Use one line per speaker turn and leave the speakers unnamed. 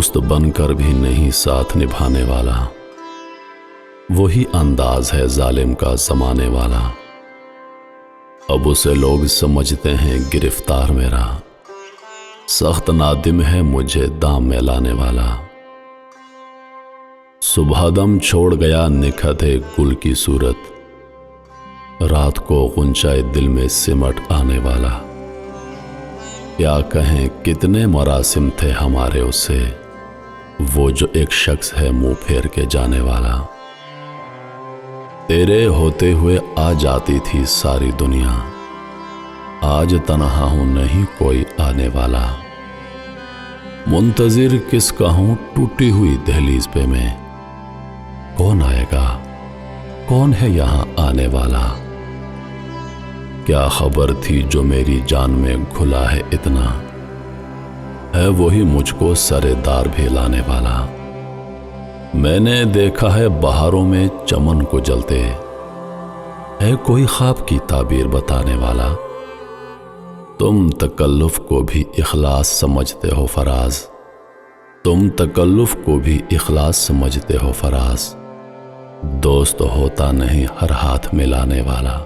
दोस्त बनकर भी नहीं साथ निभाने वाला, वही अंदाज है जालिम का जमाने वाला। अब उसे लोग समझते हैं गिरफ्तार मेरा, सख्त नादिम है मुझे दाम में लाने वाला। सुबह दम छोड़ गया निखते गुल की सूरत, रात को गुंचाए दिल में सिमट आने वाला। क्या कहें कितने मरासिम थे हमारे उससे, वो जो एक शख्स है मुंह फेर के जाने वाला। तेरे होते हुए आ जाती थी सारी दुनिया, आज तन्हा हूं नहीं कोई आने वाला। मुंतजिर किसका हूं टूटी हुई दहलीज पे मैं, कौन आएगा कौन है यहां आने वाला। क्या खबर थी जो मेरी जान में घुला है इतना, है वही मुझको सरेदार भी लाने वाला। मैंने देखा है बहारों में चमन को जलते, है कोई ख्वाब की ताबीर बताने वाला। तुम तकल्लुफ को भी इखलास समझते हो फराज, तुम तकल्लुफ को भी इखलास समझते हो फराज। दोस्त होता नहीं हर हाथ मिलाने वाला।